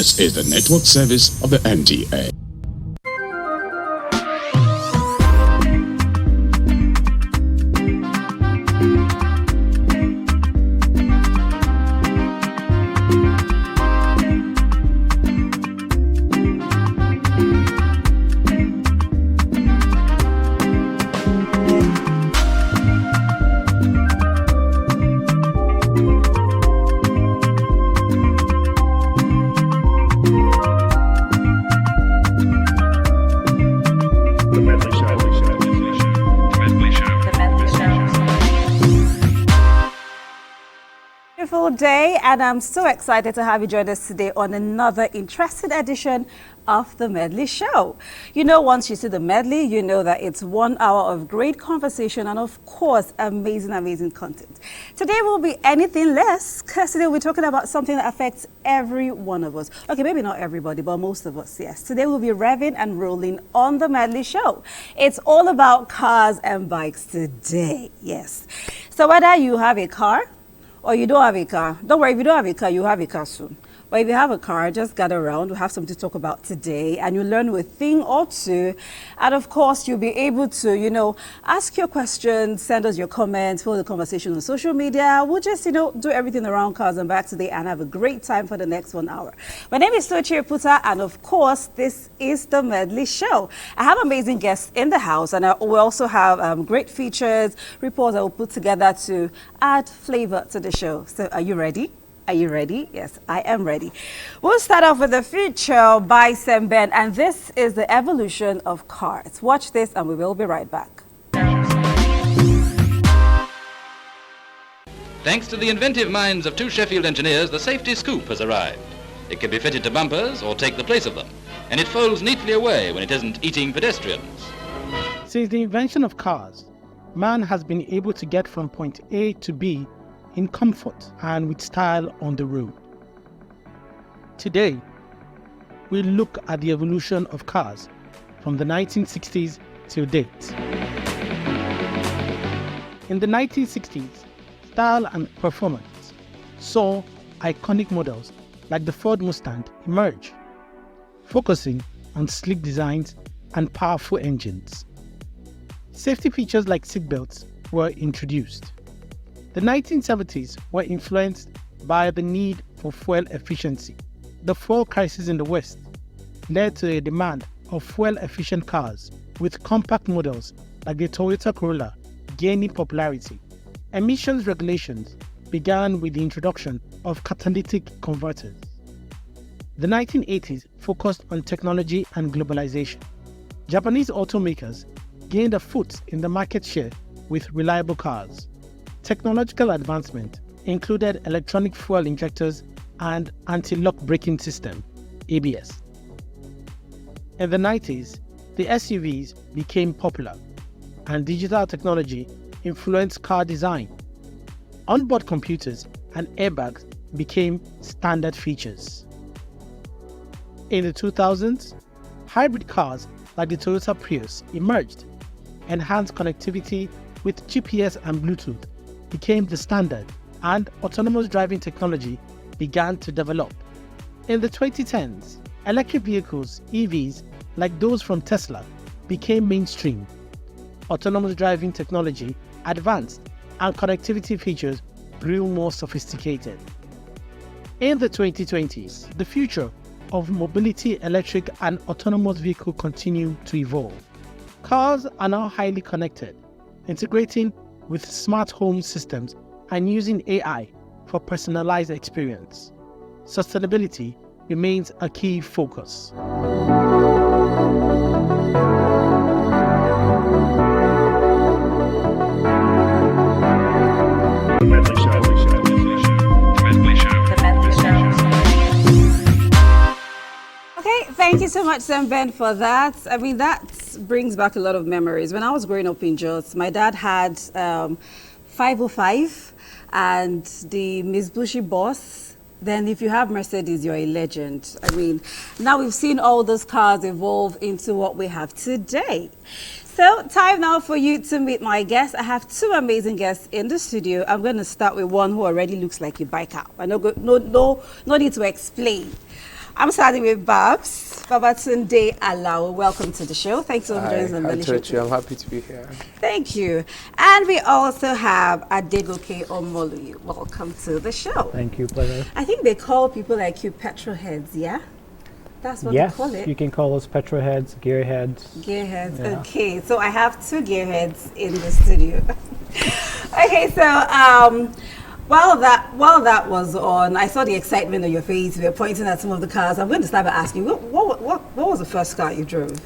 This is the network service of the NTA. Day, and I'm so excited to have you join us today on another interesting edition of the Medley Show. You know, once you see the Medley, you know that it's 1 hour of great conversation and, of course, amazing content. Today will be anything less, because today we're talking about something that affects every one of us. Okay, maybe not everybody, but most of us, yes. Today we'll be revving and rolling on the Medley Show. It's all about cars and bikes today, yes. So whether you have a car, or you don't have a car, don't worry, if you don't have a car, you have a car soon. But if you have a car, just gather around. We have something to talk about today, and you'll learn a thing or two. And of course, you'll be able to, ask your questions, send us your comments, follow the conversation on social media. We'll just, do everything around cars and bikes today and have a great time for the next 1 hour. My name is Tochi Puta, and of course, this is the Medley Show. I have amazing guests in the house, and we also have great features, reports I will put together to add flavor to the show. So are you ready? Are you ready? Yes, I am ready. We'll start off with a feature by Semben, and this is the evolution of cars. Watch this, and we will be right back. Thanks to the inventive minds of 2 Sheffield engineers, the safety scoop has arrived. It can be fitted to bumpers or take the place of them, and it folds neatly away when it isn't eating pedestrians. Since the invention of cars, man has been able to get from point A to B in comfort and with style on the road. Today, we look at the evolution of cars from the 1960s till date. In the 1960s, style and performance saw iconic models like the Ford Mustang emerge, focusing on sleek designs and powerful engines. Safety features like seatbelts were introduced. The 1970s were influenced by the need for fuel efficiency. The fuel crisis in the West led to a demand of fuel-efficient cars, with compact models like the Toyota Corolla gaining popularity. Emissions regulations began with the introduction of catalytic converters. The 1980s focused on technology and globalization. Japanese automakers gained a foot in the market share with reliable cars. Technological advancement included electronic fuel injectors and anti-lock braking system, ABS. In the 90s, the SUVs became popular, and digital technology influenced car design. Onboard computers and airbags became standard features. In the 2000s, hybrid cars like the Toyota Prius emerged. Enhanced connectivity with GPS and Bluetooth became the standard, and autonomous driving technology began to develop. In the 2010s, electric vehicles, EVs, like those from Tesla, became mainstream. Autonomous driving technology advanced, and connectivity features grew more sophisticated. In the 2020s, the future of mobility, electric and autonomous vehicles continue to evolve. Cars are now highly connected, integrating with smart home systems and using AI for personalized experience. Sustainability remains a key focus. Thank you so much, Semben, for that. I mean, that brings back a lot of memories. When I was growing up in Jos, my dad had 505 and the Mitsubishi Boss. Then if you have Mercedes, you're a legend. I mean, now we've seen all those cars evolve into what we have today. So time now for you to meet my guests. I have 2 amazing guests in the studio. I'm going to start with one who already looks like a biker. I no need to explain. I'm starting with Babs. Babatunde Alao, welcome to the show. Thanks for joining us on the show. I'm happy to be here. Thank you. And we also have Adegoke Omoluyi. Welcome to the show. Thank you, pleasure. I think they call people like you petrol heads, yeah? That's what they call it. You can call us petrol heads, gear heads. Gear heads, Yeah. okay. So I have 2 gear heads in the studio. Okay, so while that was on, I saw the excitement on your face. We were pointing at some of the cars. I'm going to start by asking, what was the first car you drove?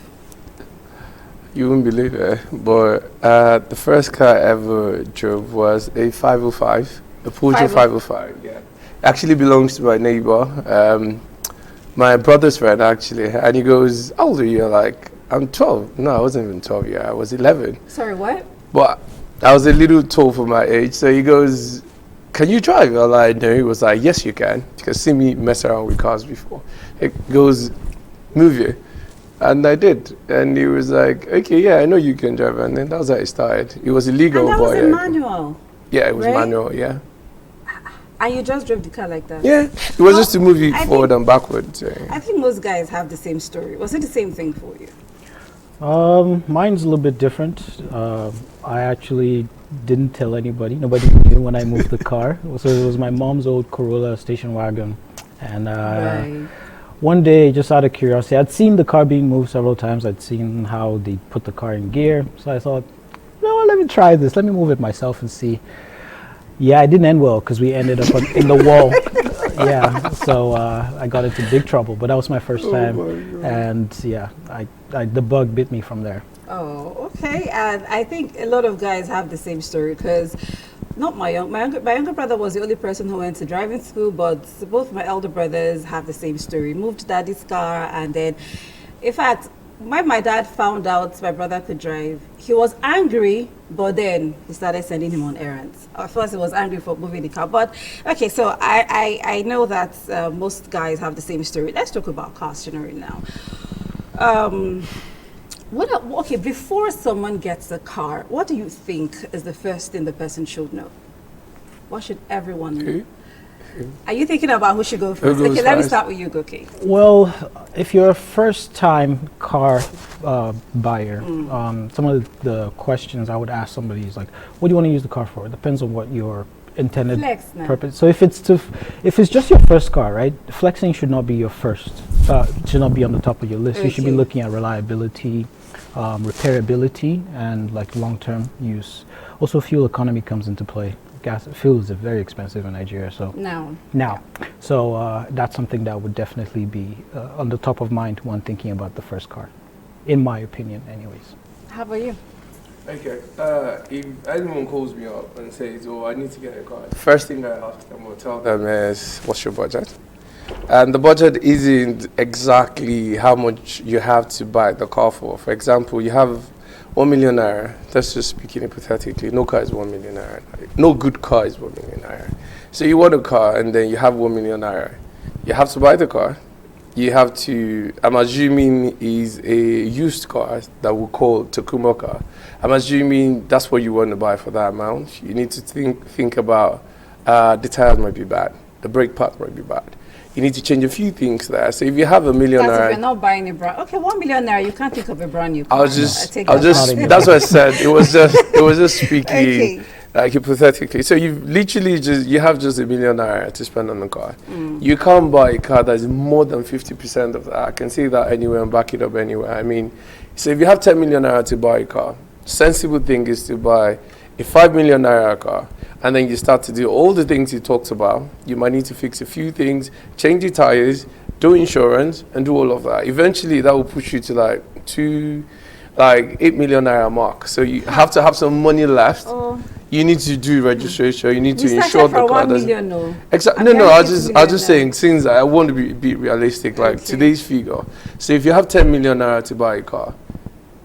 You wouldn't believe it, but the first car I ever drove was a 505, a Peugeot 505. Yeah, actually belongs to my neighbor, my brother's friend actually, and he goes, "How old are you?" Like, I'm 12. No, I wasn't even 12 yet. I was 11. Sorry, what? But I was a little tall for my age, so he goes, "Can you drive?" I'm like, no. He was like, "Yes, you can." You can see me mess around with cars before. It goes, "Move you." And I did. And he was like, "Okay, yeah, I know you can drive." And then that was how it started. It was illegal. And that was but a manual? Yeah, it was right? manual, yeah. And you just drove the car like that? Yeah, it was just to move it forward and backward. So. I think most guys have the same story. Was it the same thing for you? Mine's a little bit different. I actually didn't tell anybody. Nobody knew when I moved the car. So it was my mom's old Corolla station wagon. And Right. one day, just out of curiosity, I'd seen the car being moved several times. I'd seen how they put the car in gear. So I thought, no, let me try this. Let me move it myself and see. Yeah, it didn't end well because we ended up in the wall. Yeah, so I got into big trouble. But that was my first time. And yeah, the bug bit me from there. Oh, okay. And I think a lot of guys have the same story because not my younger brother was the only person who went to driving school, but both my elder brothers have the same story. Moved daddy's car, and then, in fact, when my dad found out my brother could drive, he was angry, but then he started sending him on errands. At first, he was angry for moving the car, but okay. So I know that most guys have the same story. Let's talk about cars generally now. Okay, before someone gets a car, what do you think is the first thing the person should know? What should everyone know? Are you thinking about who should go first? Okay, let me start with you, Goki. Well, if you're a first-time car buyer, some of the questions I would ask somebody is like, what do you want to use the car for? It depends on what your intended purpose. So if it's just your first car, right? Flexing should not be your first. Should not be on the top of your list. You should be looking at reliability, repairability, and like long-term use. Also, fuel economy comes into play. Fuel is very expensive in Nigeria, so so that's something that would definitely be on the top of mind when thinking about the first car, in my opinion, anyways. How about you? Okay, if anyone calls me up and says, "Oh, I need to get a car," the first thing I ask them or tell them is, "What's your budget?" And the budget isn't exactly how much you have to buy the car for. For example, you have 1 million naira. That's just speaking hypothetically. No car is 1 million naira. No good car is 1 million naira. So you want a car and then you have 1 million naira. You have to buy the car. You have to, I'm assuming is a used car that we call Takuma car. I'm assuming that's what you want to buy for that amount. You need to think about the tires might be bad. The brake pad might be bad. You need to change a few things there. So if you have $1 million, if you're not buying a brand, okay, 1 million naira, you can't think of a brand new car. I'll just that's what I said. It was just speaking like hypothetically. So you literally you have just $1 million naira to spend on the car. You can't buy a car that is more than 50% of that. I can say that anywhere and back it up anywhere. I mean, so if you have 10 million naira to buy a car, sensible thing is to buy a 5 million naira car. And then you start to do all the things you talked about. You might need to fix a few things, change the tires, do insurance, and do all of that. Eventually, that will push you to like 8 million naira mark. So you have to have some money left. You need to do registration. You need to insure the car. Exactly. No. I was just saying, since I want to be realistic, like today's figure. So if you have 10 million naira to buy a car,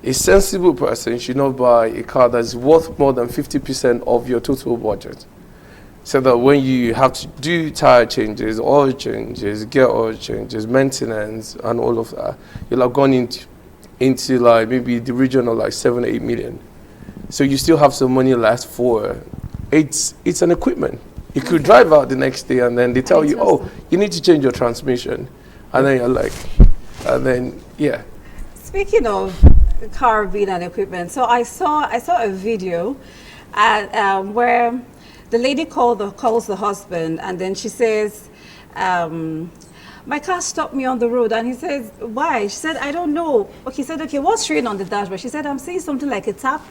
a sensible person should not buy a car that's worth more than 50% of your total budget. So that when you have to do tire changes, oil changes, gear oil changes, maintenance, and all of that, you'll have gone into like maybe the region of like 7 or 8 million. So you still have some money left for it's an equipment. You could drive out the next day and then they tell you, oh, you need to change your transmission. And then you're like, and then, yeah. Speaking of carabiner and equipment, so I saw a video where the lady calls the husband, and then she says, my car stopped me on the road, and he says, why? She said, I don't know. Okay, he said, okay, what's showing on the dashboard? She said, I'm seeing something like a tap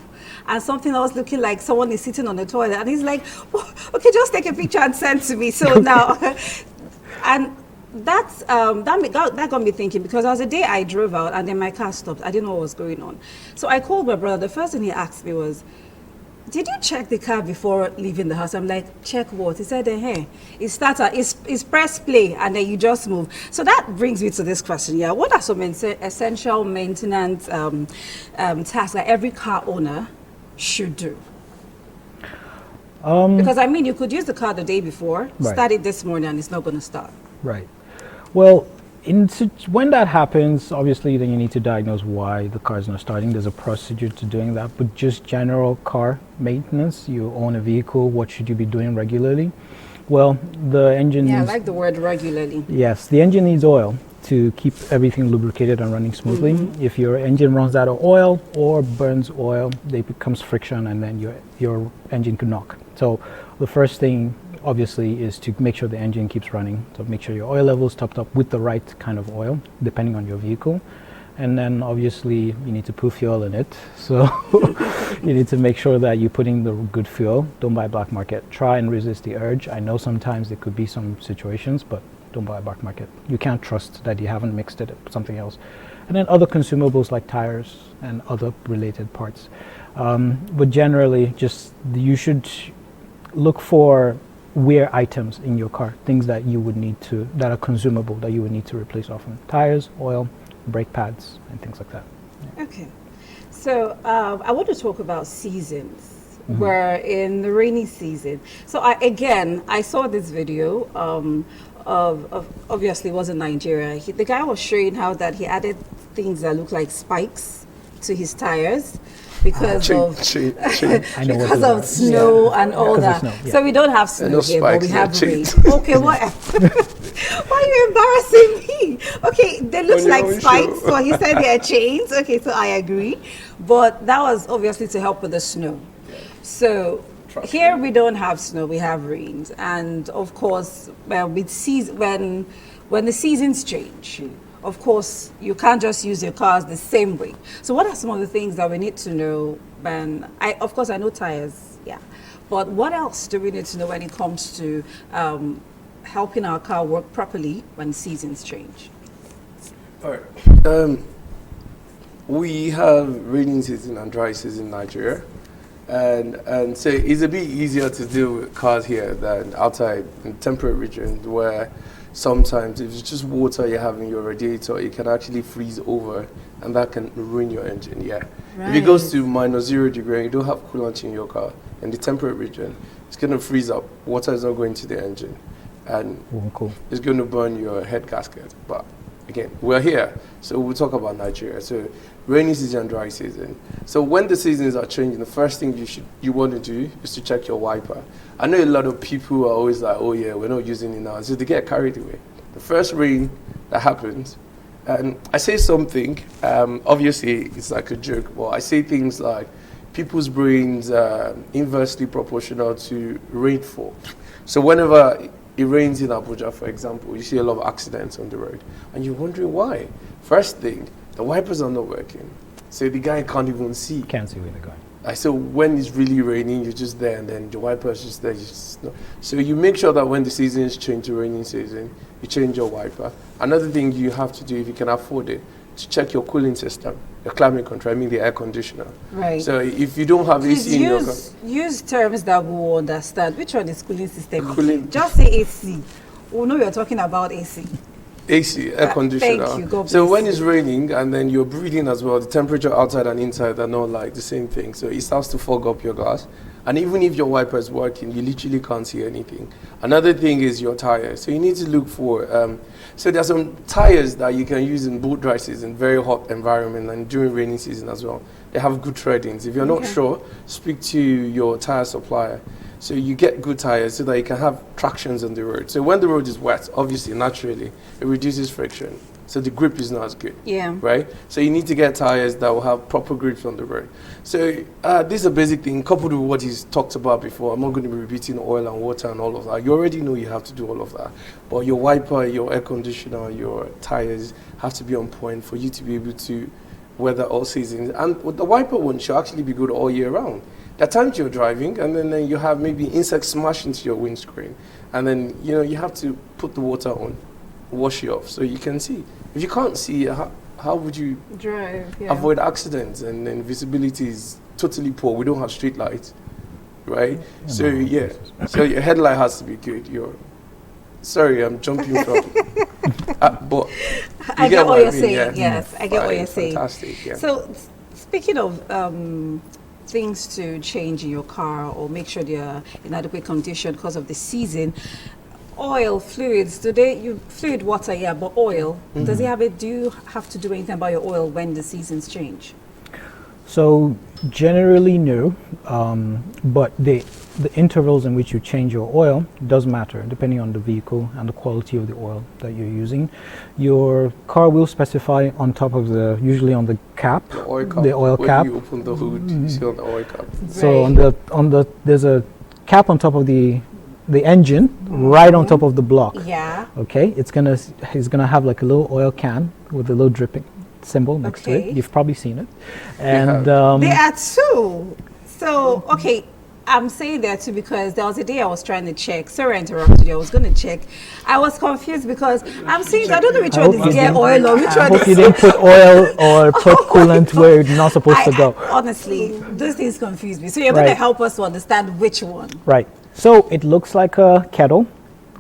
and something else looking like someone is sitting on the toilet. And he's like, oh, okay, just take a picture and send to me. So now, and that got me thinking, because there was a day I drove out and then my car stopped. I didn't know what was going on. So I called my brother. The first thing he asked me was, did you check the car before leaving the house? I'm like, check what? He said, hey, it's press play and then you just move. So that brings me to this question. Yeah, what are some essential maintenance tasks that every car owner should do? Because I mean, you could use the car the day before, start it this morning, and it's not going to start. Right. Well, when that happens, obviously, then you need to diagnose why the car is not starting. There's a procedure to doing that. But just general car maintenance, you own a vehicle, what should you be doing regularly? Well, the engine needs... Yeah, I like the word regularly. Yes, the engine needs oil to keep everything lubricated and running smoothly. If your engine runs out of oil or burns oil, there becomes friction, and then your engine could knock. So the first thing, obviously, is to make sure the engine keeps running. So make sure your oil level is topped up with the right kind of oil, depending on your vehicle. And then obviously you need to put fuel in it. So you need to make sure that you're putting the good fuel. Don't buy black market. Try and resist the urge. I know sometimes there could be some situations, but don't buy black market. You can't trust that you haven't mixed it with something else. And then other consumables like tires and other related parts. But generally, just you should look for wear items in your car, things that you would need to, that are consumable, that you would need to replace often. Tires, oil, brake pads, and things like that. Yeah. Okay. So I want to talk about seasons. We're in the rainy season. So I saw this video of obviously it was in Nigeria. The guy was showing how that he added things that look like spikes to his tires because of snow and all that. Snow, yeah. So we don't have snow here, but we have rain. Okay, what? Why are you embarrassing me? Okay, they look like spikes. So he said they're chains. Okay, so I agree, but that was obviously to help with the snow. So here we don't have snow, we have rains, and of course, when the seasons change, of course, you can't just use your cars the same way. So what are some of the things that we need to know? Of course, I know tires, yeah. But what else do we need to know when it comes to helping our car work properly when seasons change? All right. We have rainy season and dry season in Nigeria. And so it's a bit easier to deal with cars here than outside in temperate regions where sometimes if it's just water you have in your radiator, it can actually freeze over and that can ruin your engine, yeah. Right. If it goes to -0 degree and you don't have coolant in your car, in the temperate region, it's going to freeze up. Water is not going to the engine and it's going to burn your head gasket. But again, we're here, so we'll talk about Nigeria. So rainy season and dry season. So when the seasons are changing, the first thing you want to do is to check your wiper. I know a lot of people are always like, oh yeah, we're not using it now. So they get carried away. The first rain that happens, and I say something, obviously it's like a joke, but I say things like people's brains are inversely proportional to rainfall. So whenever it rains in Abuja, for example, you see a lot of accidents on the road, and you're wondering why. First thing, the wipers are not working, so the guy can't even see. Can't see where they're going. So when it's really raining, you're just there, and then the wiper's just there. So you make sure that when the seasons change to rainy season, you change your wiper. Another thing you have to do, if you can afford it, to check your cooling system, your climate control, I mean the air conditioner. Right. So if you don't have AC in your car, use terms that we will understand. Which one is cooling system? Just say AC. We know you're talking about AC. AC, air conditioner. Thank you. God so bless when you. it's raining and then you're breathing as well, the temperature outside and inside are not like the same thing. So it starts to fog up your glass. And even if your wiper is working, you literally can't see anything. Another thing is your tires. So you need to look for, so there's some tires that you can use in both dry season, very hot environment, and during rainy season as well. they have good treadings. If you're not sure, speak to your tire supplier. So you get good tires so that you can have tractions on the road. So when the road is wet, obviously, naturally, it reduces friction. So the grip is not as good. Yeah. Right? So you need to get tires that will have proper grips on the road. So this is a basic thing, coupled with what he's talked about before. I'm not going to be repeating oil and water and all of that. You already know you have to do all of that. But your wiper, your air conditioner, your tires have to be on point for you to be able to weather all seasons. And with the wiper one should actually be good all year round. There are times you're driving and then you have maybe insects smash into your windscreen. And then, you have to put the water on, wash it off so you can see. If you can't see, how would you drive? Avoid accidents? And then visibility is totally poor. We don't have street lights, right? So your headlight has to be good. Sorry, I'm jumping from. But I get what you're saying. Yes, I get what you're saying. Fantastic. Yeah. So, speaking of things to change in your car or make sure they're in adequate condition because of the season. Oil, fluids, fluid water, but oil, do you have to do anything about your oil when the seasons change? So generally no, but the intervals in which you change your oil does matter depending on the vehicle and the quality of the oil that you're using. Your car will specify on top of usually on the cap, the oil cap. When you open the hood, you see on the oil cap. So there's a cap on top of the engine, right on top of the block. Yeah. Okay, he's gonna have like a little oil can with a little dripping symbol next to it. You've probably seen it. And there are two. So okay, I'm saying that too because there was a day I was trying to check. Sorry, I interrupted you. I was going to check. I was confused because I'm saying I don't know which one is gear oil or which one is. I hope you didn't put oil or put coolant where it's not supposed to go. Honestly, those things confuse me. So you're going to help us to understand which one. Right. So it looks like a kettle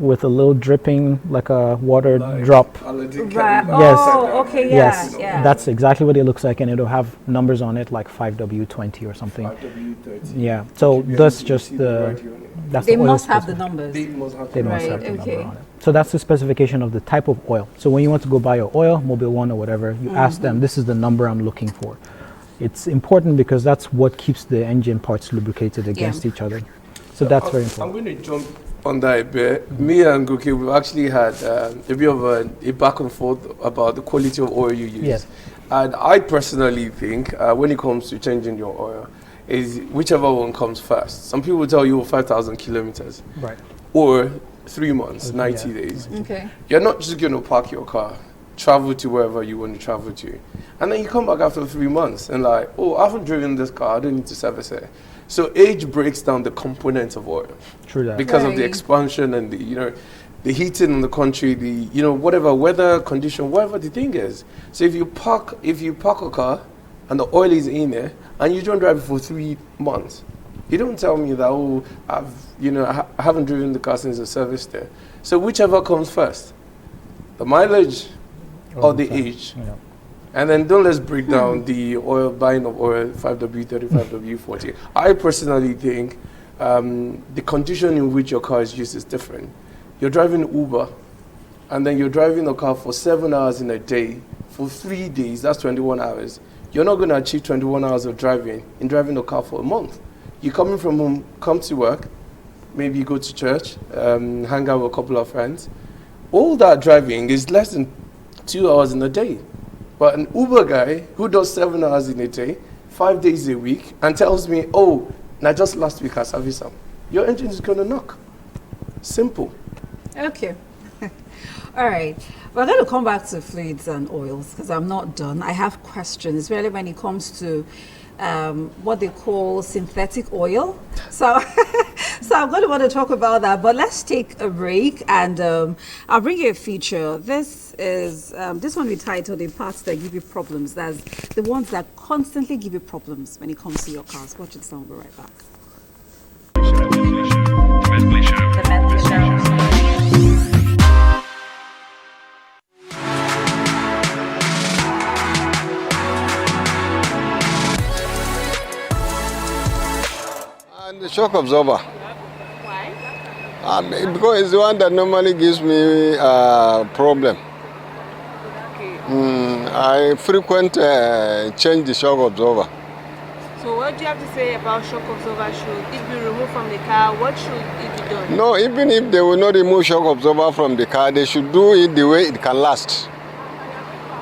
with a little dripping, like a water drop. Right. Yes. Oh, okay. Yes. Yeah. That's exactly what it looks like, and it'll have numbers on it like 5W20 or something. 5W30. Yeah. So that's just that's they the oil must have the numbers. They must have They the must Right, have the okay. number on it. So that's the specification of the type of oil. So when you want to go buy your oil, Mobil 1 or whatever, you ask them, this is the number I'm looking for. It's important because that's what keeps the engine parts lubricated against each other. So that's very important. I'm going to jump on that a bit. Me and Goke, we've actually had a bit of a back and forth about the quality of oil you use. Yes. And I personally think when it comes to changing your oil, is whichever one comes first. Some people tell you 5,000 kilometers. Right. Or 3 months, 90 days. Okay. You're not just going to park your car, travel to wherever you want to travel to. And then you come back after 3 months and like, oh, I haven't driven this car, I don't need to service it. So age breaks down the components of oil. True that. Because of the expansion and the heating in the country, whatever weather condition, whatever the thing is. So if you park a car and the oil is in there and you don't drive it for 3 months, you don't tell me that, I haven't driven the car since the service there. So whichever comes first, the mileage or the age. Yeah. And then let's break down the buying of oil, 5W30, 5W40. I personally think the condition in which your car is used is different. You're driving Uber, and then you're driving a car for 7 hours in a day, for 3 days, that's 21 hours. You're not going to achieve 21 hours of driving a car for a month. You're coming from home, come to work, maybe you go to church, hang out with a couple of friends. All that driving is less than 2 hours in a day. But an Uber guy who does 7 hours in a day, 5 days a week, and tells me, oh, now just last week I serviced some, your engine is going to knock. Simple. Okay. All right. We're going to come back to fluids and oils because I'm not done. I have questions, really, when it comes to what they call synthetic oil. So I'm going to want to talk about that, but let's take a break and I'll bring you a feature. This one we titled "The Parts That Give You Problems." That's the ones that constantly give you problems when it comes to your cars. Watch it, so we'll be right back. The Medley Show. And the shock absorber. Why? Because it's the one that normally gives me a problem. I frequent change the shock absorber. what do you have to say about shock absorber? Should it be removed from the car? What should it be done? No, even if they will not remove shock absorber from the car, they should do it the way it can last,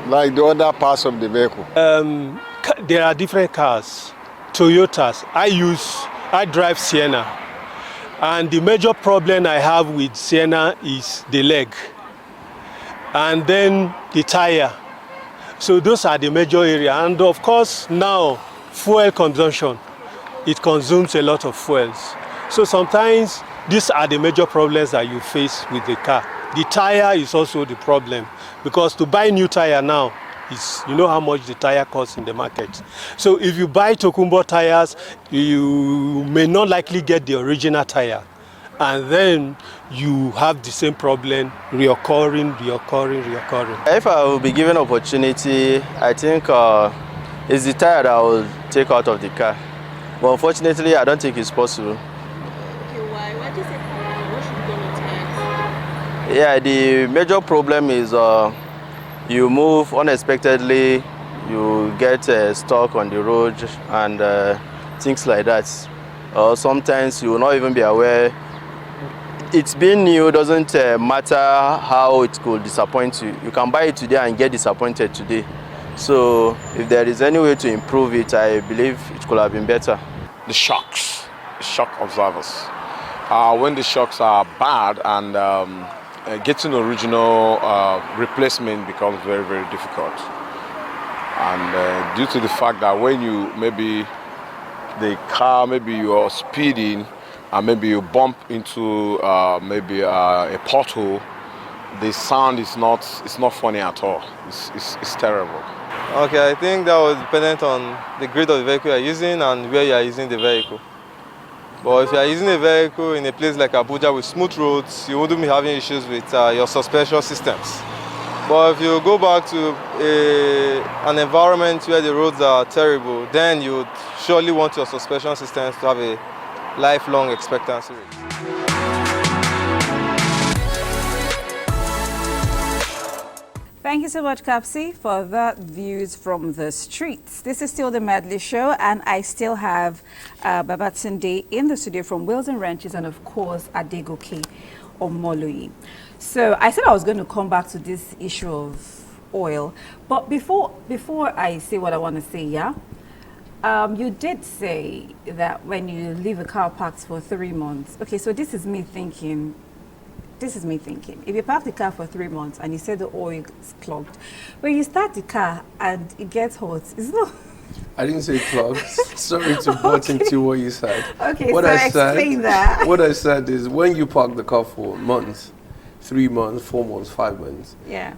like the other parts of the vehicle. There are different cars. Toyotas. I drive Sienna, and the major problem I have with Sienna is the leg, and then the tire. So those are the major area, and of course now fuel consumption. It consumes a lot of fuels. So sometimes these are the major problems that you face with the car. The tire is also the problem, because to buy new tire now is, you know how much the tire costs in the market. So if you buy Tokumbo tires, you may not likely get the original tire, and then you have the same problem reoccurring. If I will be given opportunity, I think it's the tire that I will take out of the car. But unfortunately, I don't think it's possible. Okay, why? What do you say? What should be done with tires? Yeah, the major problem is you move unexpectedly, you get stuck on the road and things like that. Sometimes you will not even be aware. It's being new doesn't matter how it could disappoint you. You can buy it today and get disappointed today. So if there is any way to improve it, I believe it could have been better. The shocks, the shock absorbers. When the shocks are bad and getting original replacement becomes very, very difficult. And due to the fact that when you maybe you are speeding and maybe you bump into maybe a pothole, the sound is not funny at all. It's terrible. Okay, I think that was dependent on the grade of the vehicle you are using and where you are using the vehicle. But if you are using a vehicle in a place like Abuja with smooth roads, you wouldn't be having issues with your suspension systems. But if you go back to an environment where the roads are terrible, then you would surely want your suspension systems to have a lifelong expectancy rate. Thank you so much, Kapsi, for that views from the streets. This is still the Medley Show, and I still have Babatunde in the studio from Wheels and Wrenches, and of course, Adegoke Omolui. So I said I was going to come back to this issue of oil, but before I say what I want to say, yeah, you did say that when you leave a car parked for 3 months. Okay, so this is me thinking. If you park the car for 3 months and you say the oil is clogged, when you start the car and it gets hot, it's not. I didn't say clogged. Sorry to butt into what you said. Okay, explain that. What I said is when you park the car for months, 3 months, 4 months, 5 months, yeah,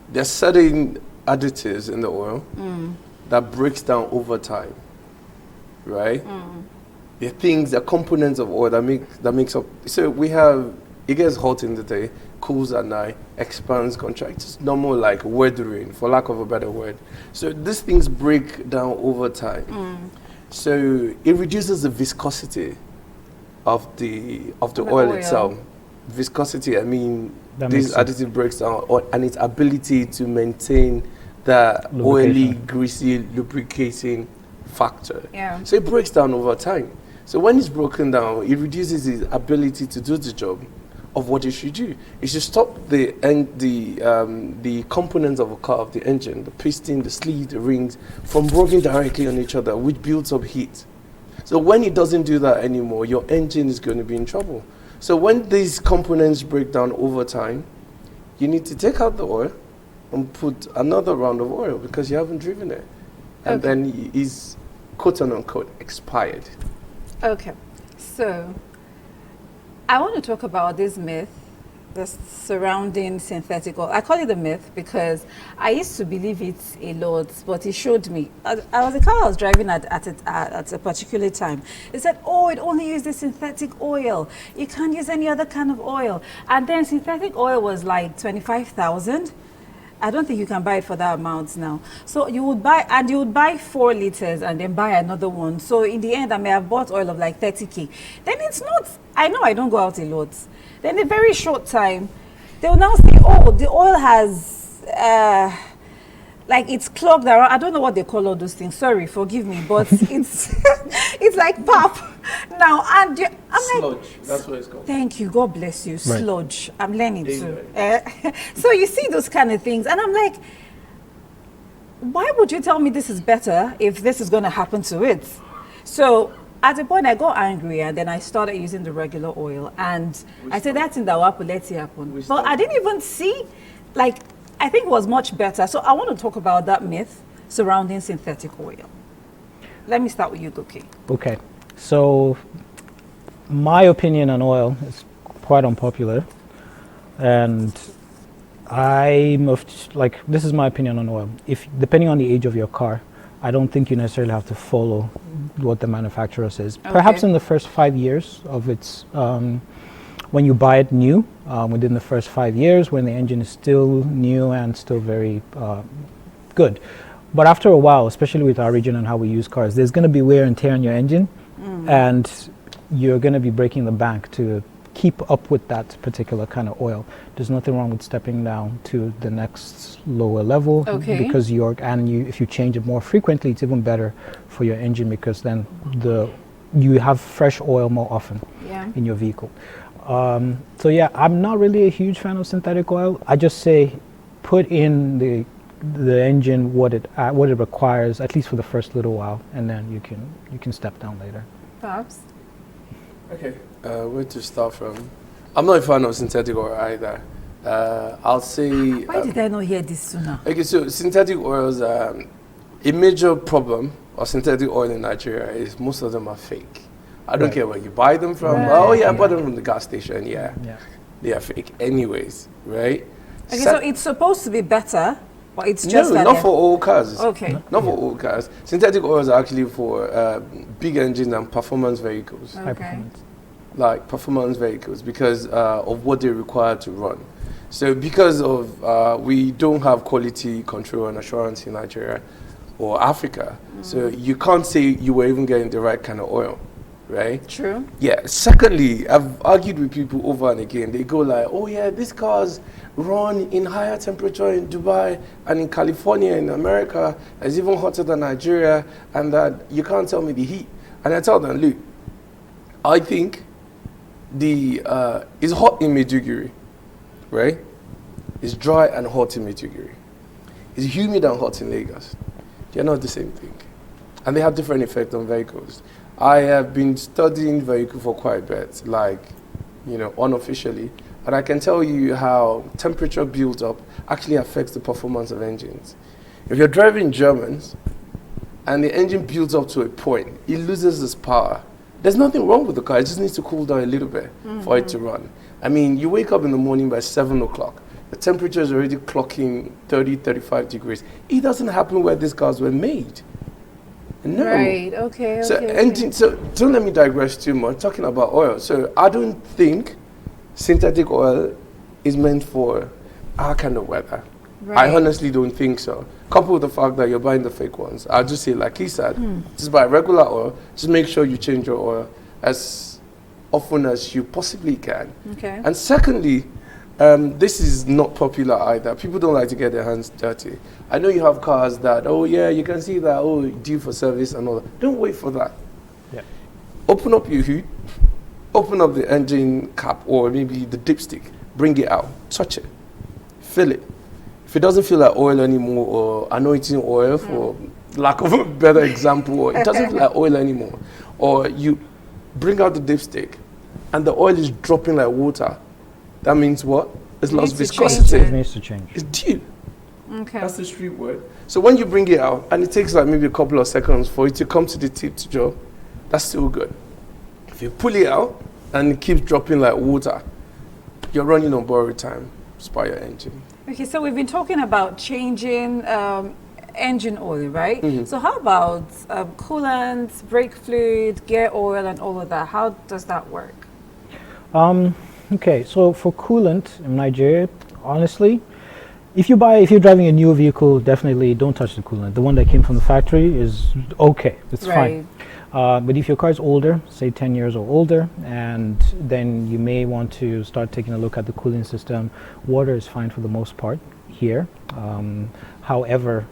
there's certain additives in the oil that breaks down over time, right? The things, the components of oil that makes up. So we have. It gets hot in the day, cools at night, expands, contracts. It's normal, like weathering, for lack of a better word. So these things break down over time. So it reduces the viscosity of the oil itself. Viscosity, I mean, this additive breaks down, and its ability to maintain the oily, greasy, lubricating factor. Yeah. So it breaks down over time. So when it's broken down, it reduces its ability to do the job of what it should do. It should stop the components of a car, of the engine, the piston, the sleeve, the rings, from rubbing directly on each other, which builds up heat. So when it doesn't do that anymore, your engine is going to be in trouble. So when these components break down over time, you need to take out the oil and put another round of oil because you haven't driven it. And then it's quote unquote expired. Okay, so I want to talk about this myth that's surrounding synthetic oil. I call it a myth because I used to believe it a lot, but it showed me. I was a car I was driving at a particular time. It said, oh, it only uses synthetic oil. You can't use any other kind of oil. And then synthetic oil was like 25,000. I don't think you can buy it for that amount now. So you would buy 4 liters and then buy another one. So in the end, I may have bought oil of like 30K. Then it's not, I know I don't go out a lot. Then in a very short time, they will now say, oh, the oil has like it's clogged around. I don't know what they call all those things. Sorry, forgive me, but it's it's like pop now. And I'm Sludge. like, That's what it's called. thank you, God bless you. Right. Sludge. I'm learning too. Amen. So you see those kind of things, and I'm like, why would you tell me this is better if this is going to happen to it? So at a point I got angry, and then I started using the regular oil, and I said that thing that will happen, let's see happen. But I didn't even see, like, I think it was much better. So I want to talk about that myth surrounding synthetic oil. Let me start with you, Goki. Okay, so my opinion on oil is quite unpopular, and this is my opinion on oil. If depending on the age of your car, I don't think you necessarily have to follow what the manufacturer says. Okay. Perhaps in the first 5 years of its, when you buy it new, within the first 5 years, when the engine is still new and still very good. But after a while, especially with our region and how we use cars, there's going to be wear and tear on your engine, and you're going to be breaking the bank to keep up with that particular kind of oil. There's nothing wrong with stepping down to the next lower level, because if you change it more frequently, it's even better for your engine, because then you have fresh oil more often in your vehicle. So yeah, I'm not really a huge fan of synthetic oil. I just say put in the engine what it requires, at least for the first little while, and then you can step down later. Perhaps. Okay, where to start from? I'm not a fan of synthetic oil either. I'll say... Why did I not hear this sooner? Okay, so synthetic oils, a major problem of synthetic oil in Nigeria is most of them are fake. I don't care where you buy them from. Right. Oh yeah, I bought them from the gas station, they are fake anyways, right? Okay, so it's supposed to be better, but it's just no, not for all cars. Okay. Not for all cars. Synthetic oils are actually for big engines and performance vehicles. Okay. Like performance vehicles, because of what they require to run. So because of we don't have quality control and assurance in Nigeria or Africa, so you can't say you were even getting the right kind of oil, right? True. Yeah. Secondly, I've argued with people over and again. They go like, oh yeah, these cars run in higher temperature in Dubai and in California, in America, it's even hotter than Nigeria, and that you can't tell me the heat. And I tell them, look, I think it's hot in Maiduguri, right? It's dry and hot in Maiduguri. It's humid and hot in Lagos. They're not the same thing. And they have different effects on vehicles. I have been studying vehicles for quite a bit, like, unofficially. And I can tell you how temperature builds up actually affects the performance of engines. If you're driving Germans and the engine builds up to a point, it loses its power. There's nothing wrong with the car, it just needs to cool down a little bit for it to run. I mean, you wake up in the morning by 7 o'clock, the temperature is already clocking 30, 35 degrees. It doesn't happen where these cars were made. No. Right, okay. So don't let me digress too much, talking about oil. So I don't think synthetic oil is meant for our kind of weather. Right. I honestly don't think so. Coupled with the fact that you're buying the fake ones, I'll just say, like he said, just buy regular oil. Just make sure you change your oil as often as you possibly can. Okay. And secondly, this is not popular either. People don't like to get their hands dirty. I know you have cars that, oh yeah, you can see that, due for service and all that. Don't wait for that. Yeah. Open up your hood, open up the engine cap or maybe the dipstick, bring it out, touch it, fill it. If it doesn't feel like oil anymore, or anointing oil, for lack of a better example, or it doesn't feel like oil anymore, or you bring out the dipstick and the oil is dropping like water, that means what? It's lost viscosity. It needs to change. It's due. Okay. That's the street word. So when you bring it out and it takes like maybe a couple of seconds for it to come to the tip to drop, that's still good. If you pull it out and it keeps dropping like water, you're running on borrowed time. Spoil your engine. Okay, so we've been talking about changing engine oil, right? So how about coolant, brake fluid, gear oil, and all of that? How does that work? Okay, so for coolant in Nigeria, honestly, if you're driving a new vehicle, definitely don't touch the coolant. The one that came from the factory is okay, it's fine. But if your car is older, say 10 years or older, and then you may want to start taking a look at the cooling system, water is fine for the most part. here. However,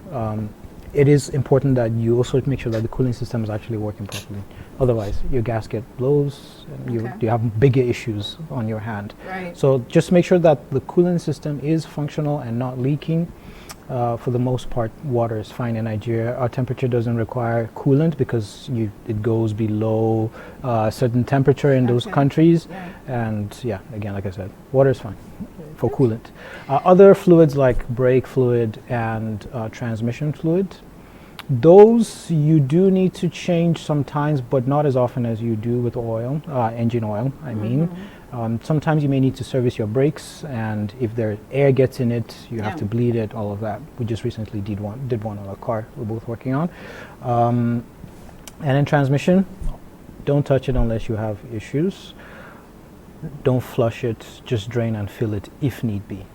it is important that you also make sure that the cooling system is actually working properly. Otherwise, your gasket blows and you have bigger issues on your hand. Right. So just make sure that the cooling system is functional and not leaking. For the most part, water is fine in Nigeria. Our temperature doesn't require coolant because it goes below a certain temperature in those countries. Right. And yeah, again, like I said, water is fine for coolant. Other fluids like brake fluid and transmission fluid, those you do need to change sometimes, but not as often as you do with oil, engine oil, I mean. Sometimes you may need to service your brakes, and if there air gets in it, you have to bleed it, all of that. We just recently did one on a car we're both working on. And in transmission, don't touch it unless you have issues. Don't flush it, just drain and fill it if need be.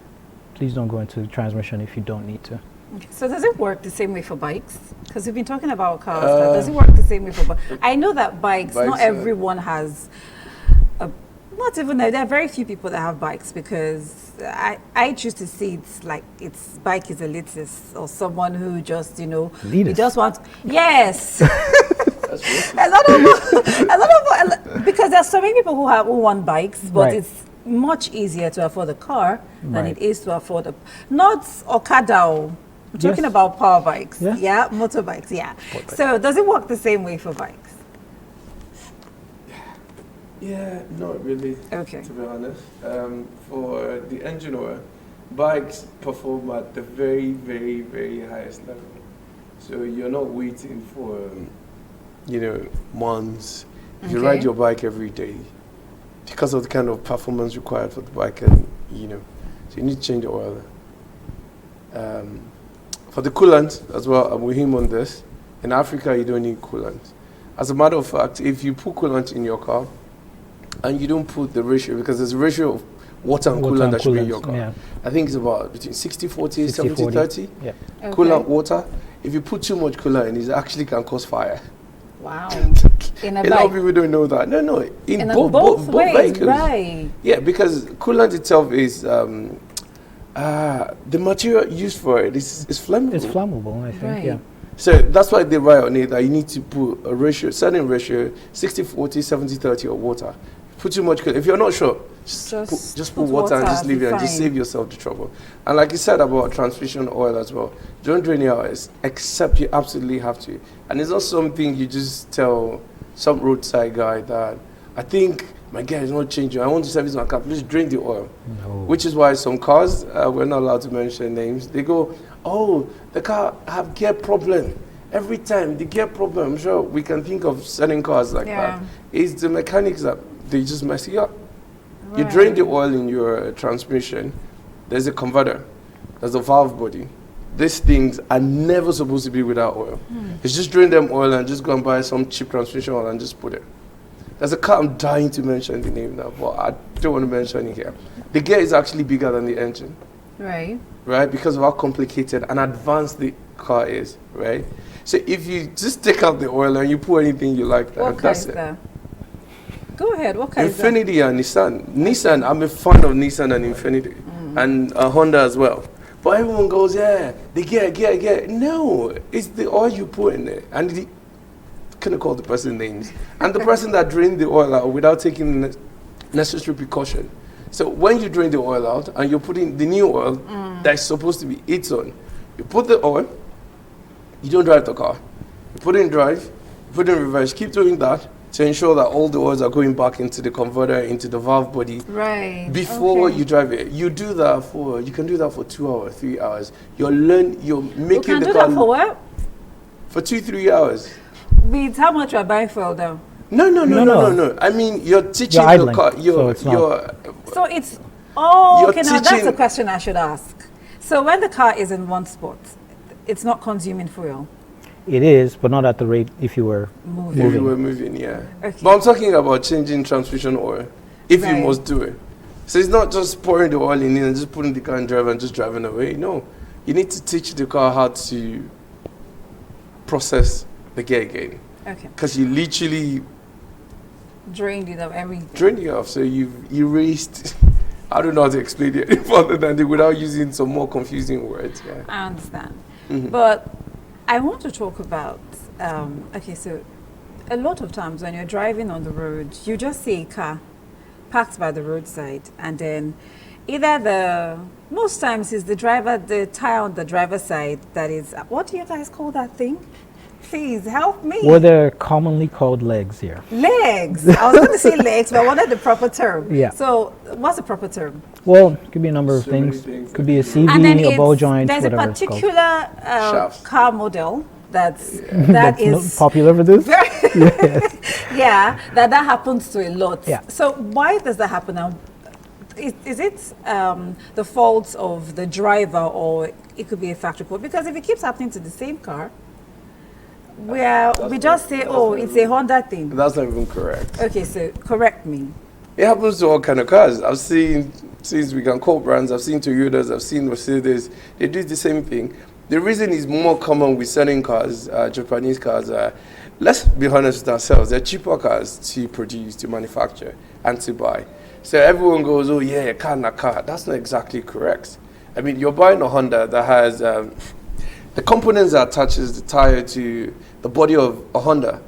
Please don't go into the transmission if you don't need to. Okay. So does it work the same way for bikes? Because we've been talking about cars, but does it work the same way for bikes? I know that bikes not everyone has, not even, there are very few people that have bikes, because I choose to see it's like bike is elitist, or someone who just, you just want, yes. a lot of because there's so many people who want bikes, but it's much easier to afford a car than it is to afford not Okada. I'm talking about power bikes, motorbikes, So does it work the same way for bikes? Yeah, not really. Okay. To be honest, for the engine oil, bikes perform at the very, very, very highest level. So you're not waiting for, months. If you ride your bike every day, because of the kind of performance required for the bike, and so you need to change the oil. For the coolant as well, I'm with him on this. In Africa, you don't need coolant. As a matter of fact, if you put coolant in your car, and you don't put the ratio, because there's a ratio of water and coolant that should be in your car. Yeah. I think it's about between 60-40, 70-30. Yeah. Okay. Coolant, water. If you put too much coolant in, it actually can cause fire. Wow. A lot of people don't know that. No. In both ways, vehicles. Right. Yeah, because coolant itself is, the material used for it is flammable. It's flammable, I think, yeah. So that's why they write on it that you need to put a ratio, certain ratio, 60-40, 70-30 of water. Put too much, if you're not sure, just put water and just leave it and just save yourself the trouble. And like you said about transmission oil as well, don't drain it out except you absolutely have to. And it's not something you just tell some roadside guy that, I think my gear is not changing, I want to service my car, please drain the oil. No. Which is why some cars, we're not allowed to mention names, they go, oh, the car have gear problem. Every time, the gear problem, I'm sure we can think of certain cars like that. It's the mechanics that they just mess it up. Right. You drain the oil in your transmission, there's a converter, there's a valve body. These things are never supposed to be without oil. It's just drain them oil and just go and buy some cheap transmission oil and just put it. There's a car, I'm dying to mention the name now, but I don't want to mention it here. The gear is actually bigger than the engine. Right. Right, because of how complicated and advanced the car is, right? So if you just take out the oil and you put anything you like, that's it. Go ahead, what kind Infinity and Nissan. Nissan, I'm a fan of Nissan and Infinity. And Honda as well. But everyone goes, the gear. No, it's the oil you put in there. And couldn't call the person names. And the person that drained the oil out without taking the necessary precaution. So when you drain the oil out and you're putting the new oil that's supposed to be its on, you put the oil, you don't drive the car. You put it in drive, you put it in reverse, keep doing that to ensure that all the oils are going back into the converter, into the valve body. Right. Before you drive it. You can do that for 2 hours, 3 hours. You're making the car. You can do that for what? For 2-3 hours. With how much you are buying fuel though? No. I mean, you're teaching the car. So it's, okay, now that's a question I should ask. So when the car is in one spot, it's not consuming fuel? It is, but not at the rate if you were moving. If you were moving, yeah. Okay. But I'm talking about changing transmission oil, if you must do it. So it's not just pouring the oil in and just putting the car in drive and just driving away. No, you need to teach the car how to process the gear again. Okay. Because you literally drained it of everything. Drained it off, so you've erased I don't know how to explain it any further than that without using some more confusing words. Yeah. I understand. But I want to talk about, okay, so a lot of times when you're driving on the road, you just see a car parked by the roadside, and then most times is the tire on the driver's side that is, what do you guys call that thing? Please help me. What are commonly called legs here? Legs. I was going to say legs, but I wanted the proper term. Yeah. So what's the proper term? Well, it could be a number of things. Could be a CV, a ball joint, there's whatever a particular car model that's popular for this. Yeah, that happens to a lot. Yeah. So why does that happen now? Is it the fault of the driver, or it could be a factory fault? Because if it keeps happening to the same car, we just say, oh, it's a Honda thing. That's not even correct. Okay, so correct me. It happens to all kind of cars. I've seen, since we can call brands, I've seen Toyotas, I've seen Mercedes. They do the same thing. The reason is more common with selling cars, Japanese cars. Let's be honest with ourselves. They're cheaper cars to produce, to manufacture, and to buy. So everyone goes, oh yeah, car na car. That's not exactly correct. I mean, you're buying a Honda that has the components that attaches the tire to the body of a Honda.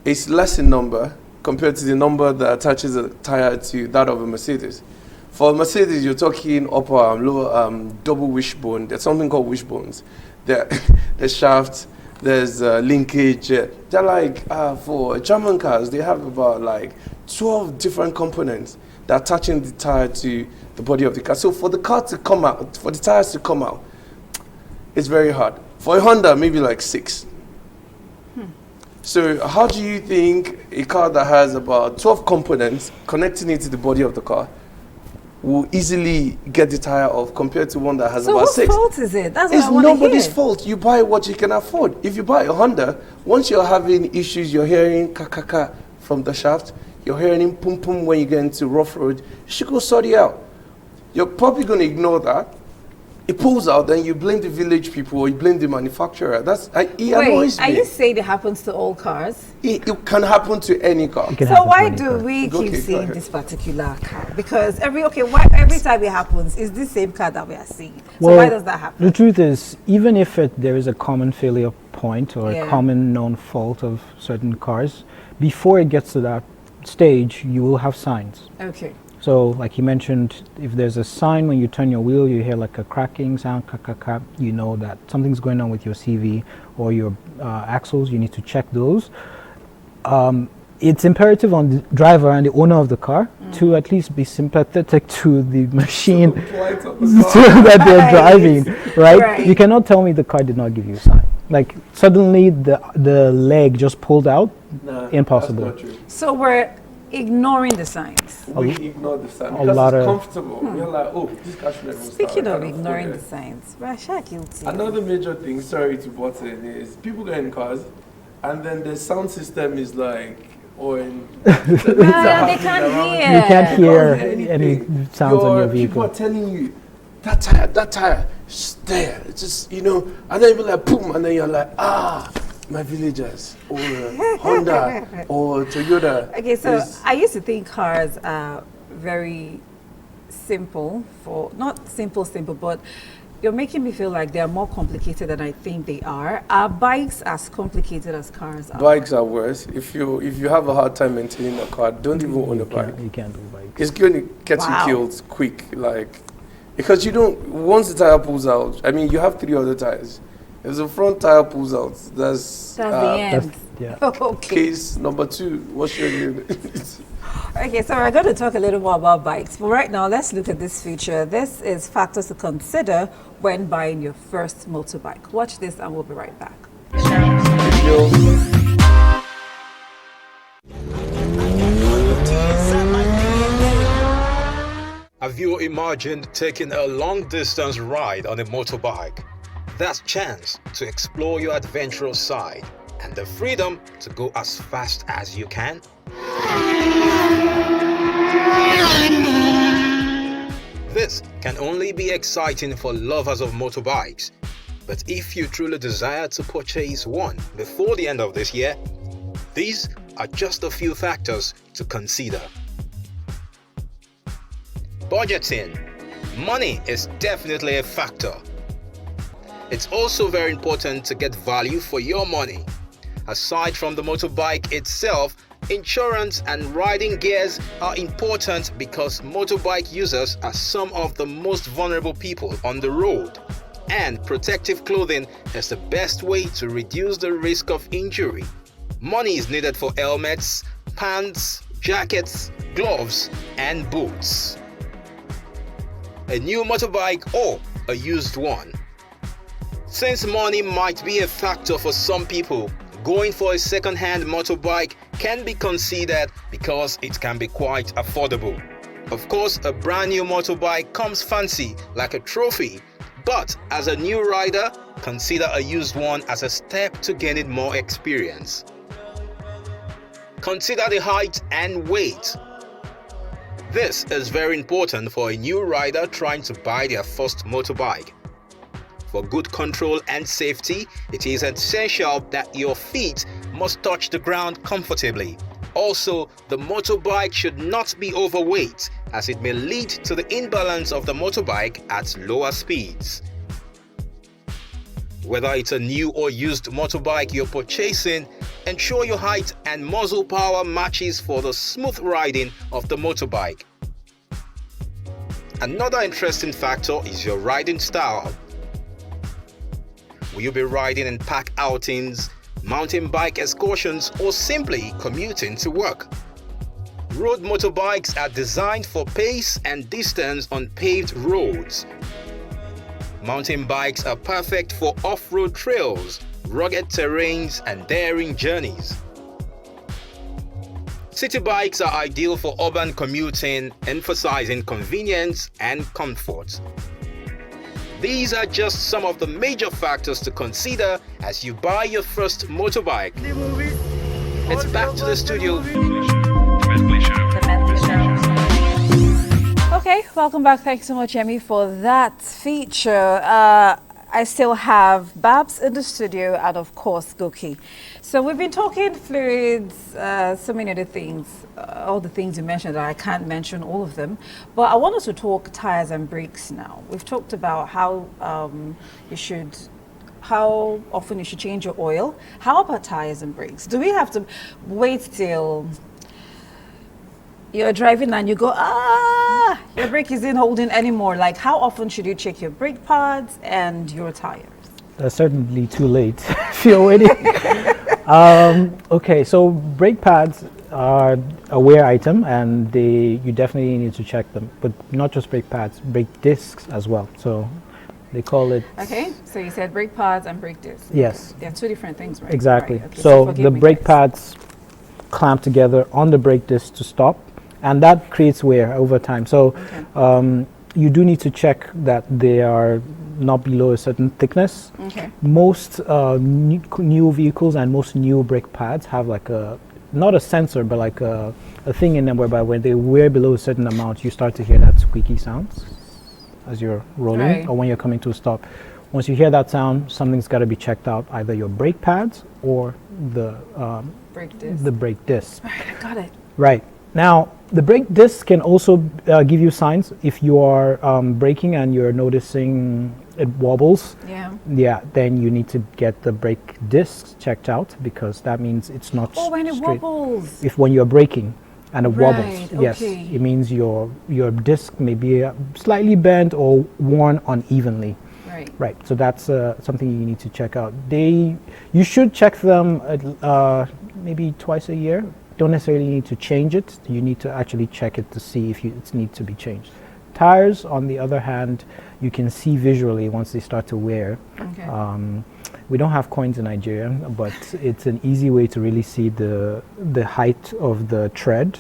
It's less in number compared to the number that attaches a tire to that of a Mercedes. For a Mercedes, you're talking upper and lower double wishbone. There's something called wishbones. There's shaft, there's linkage. They're like, for German cars, they have about like 12 different components that attaching the tire to the body of the car. So for the car to come out, for the tires to come out, it's very hard. For a Honda, maybe like 6. So how do you think a car that has about 12 components connecting it to the body of the car will easily get the tire off compared to one that has about 6? So whose fault is it? That's what It's I want to hear. nobody's fault. You buy what you can afford. If you buy a Honda, once you're having issues, you're hearing ka from the shaft, you're hearing pum pum when you get into rough road, you should go sort it out. You're probably going to ignore that. It pulls out, then you blame the village people or you blame the manufacturer. It annoys me. Are you saying it happens to all cars? It can happen to any car. So why do we keep seeing this particular car? Because every time it happens, it's the same car that we are seeing. So why does that happen? The truth is, even if there is a common failure point or a common known fault of certain cars, before it gets to that stage, you will have signs. Okay. So, like you mentioned, if there's a sign when you turn your wheel, you hear like a cracking sound, you know that something's going on with your CV or your axles. You need to check those. It's imperative on the driver and the owner of the car to at least be sympathetic to the machine that they're driving, right? You cannot tell me the car did not give you a sign. Like suddenly the leg just pulled out. Impossible. That's not true. So we're ignoring the signs. We ignore the signs because it's comfortable. We're like, oh, this car should never start. Speaking of ignoring the signs, we're guilty. Another major thing, sorry to butt in, is people get in cars and then the sound system is like, they can't hear. You can't hear any sounds on your vehicle. People are telling you, that tire, it's there. It's just, and then you'll be like, boom, and then you're like, my villagers, or Honda, or Toyota. Okay, so I used to think cars are very simple, not simple, but you're making me feel like they're more complicated than I think they are. Are bikes as complicated as cars are? Bikes are worse. If you have a hard time maintaining a car, don't even own a bike. You can't do bikes. It's going to get you killed quick, because once the tire pulls out, I mean, you have 3 other tires. If the front tire pulls out, that's the end. Okay. Case number 2. What's your name? Okay, so we're going to talk a little more about bikes. But right now, let's look at this feature. This is factors to consider when buying your first motorbike. Watch this and we'll be right back. Have you imagined taking a long-distance ride on a motorbike? That's chance to explore your adventurous side and the freedom to go as fast as you can. This can only be exciting for lovers of motorbikes, but if you truly desire to purchase one before the end of this year, these are just a few factors to consider. Budgeting. Money is definitely a factor. It's also very important to get value for your money. Aside from the motorbike itself, insurance and riding gears are important because motorbike users are some of the most vulnerable people on the road. And protective clothing is the best way to reduce the risk of injury. Money is needed for helmets, pants, jackets, gloves, and boots. A new motorbike or a used one. Since money might be a factor for some people, going for a second-hand motorbike can be considered because it can be quite affordable. Of course, a brand new motorbike comes fancy like a trophy, but as a new rider, consider a used one as a step to gaining more experience. Consider the height and weight. This is very important for a new rider trying to buy their first motorbike. For good control and safety, it is essential that your feet must touch the ground comfortably. Also, the motorbike should not be overweight, as it may lead to the imbalance of the motorbike at lower speeds. Whether it's a new or used motorbike you're purchasing, ensure your height and muzzle power matches for the smooth riding of the motorbike. Another interesting factor is your riding style. Will you be riding in park outings, mountain bike excursions, or simply commuting to work? Road motorbikes are designed for pace and distance on paved roads. Mountain bikes are perfect for off-road trails, rugged terrains, and daring journeys. City bikes are ideal for urban commuting, emphasizing convenience and comfort. These are just some of the major factors to consider as you buy your first motorbike. It's back to the studio. Okay, welcome back. Thanks so much, Yemi, for that feature. I still have Babs in the studio and, of course, Goki. So we've been talking fluids, so many other things, all the things you mentioned that I can't mention all of them. But I want us to talk tires and brakes now. We've talked about how how often you should change your oil. How about tires and brakes? Do we have to wait till you're driving and you go, your brake isn't holding anymore? Like, how often should you check your brake pads and your tires? That's certainly too late if you're waiting. Okay, so brake pads are a wear item, and you definitely need to check them. But not just brake pads, brake discs as well. So they call it. Okay, so you said brake pads and brake discs. Yes. Okay. They're two different things, right? Exactly. Right. Okay, so the brake pads clamp together on the brake disc to stop, and that creates wear over time. So you do need to check that they are not below a certain thickness. Okay. Most new vehicles and most new brake pads have like not a sensor, but like a thing in them whereby when they wear below a certain amount, you start to hear that squeaky sound as you're rolling or when you're coming to a stop. Once you hear that sound, something's got to be checked out, either your brake pads or the brake disc. Right, I got it. Right. Now, the brake disc can also give you signs if you are braking and you're noticing it wobbles. Yeah, then you need to get the brake discs checked out, because that means it's not straight. When it wobbles. When you're braking and it wobbles, okay. yes, it means your disc may be slightly bent or worn unevenly. Right. So that's something you need to check out. You should check them maybe twice a year. Don't necessarily need to change it. You need to actually check it to see if it needs to be changed. Tires, on the other hand, you can see visually once they start to wear. Okay. We don't have coins in Nigeria, but it's an easy way to really see the height of the tread.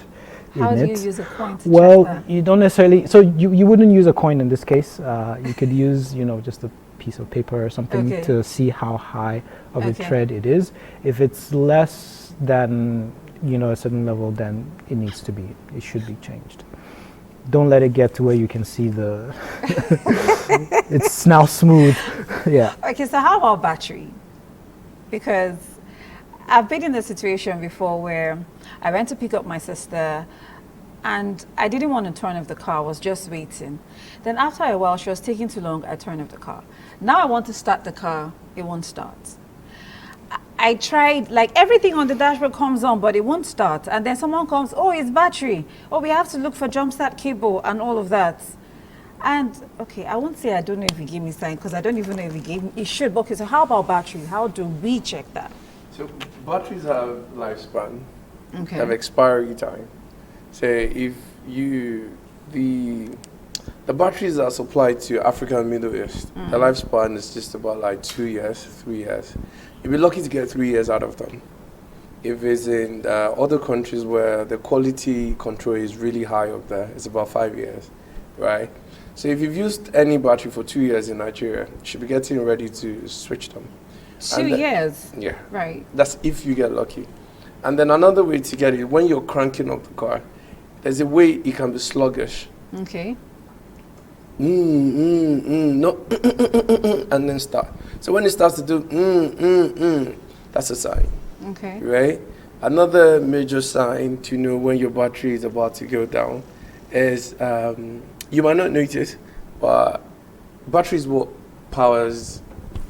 How do you use a coin to check that? You don't necessarily. So you wouldn't use a coin in this case. You could use just a piece of paper or something to see how high of a tread it is. If it's less than a certain level, then it should be changed. Don't let it get to where you can see it's now smooth. Yeah. Okay, so how about battery? Because I've been in a situation before where I went to pick up my sister and I didn't want to turn off the car. I was just waiting. Then after a while, she was taking too long. I turned off the car. Now I want to start the car. It won't start. I tried, like everything on the dashboard comes on, but it won't start. And then someone comes, oh, it's battery. Oh, we have to look for jump start cable and all of that. And okay, I won't say I don't know if he gave me sign, because I don't even know if he gave me. It should. Okay, so how about battery? How do we check that? So batteries have lifespan. Okay. Have expiry time. So if you the batteries are supplied to Africa and Middle East, the lifespan is just about like 2 years, 3 years. You'll be lucky to get 3 years out of them. If it's in other countries where the quality control is really high up there, it's about 5 years, right? So if you've used any battery for 2 years in Nigeria, you should be getting ready to switch them. 2 years? Yeah. Right. That's if you get lucky. And then another way to get it, when you're cranking up the car, there's a way it can be sluggish. Okay. No, and then start. So when it starts to do that's a sign. Okay. Right? Another major sign to know when your battery is about to go down is, you might not notice, but battery is what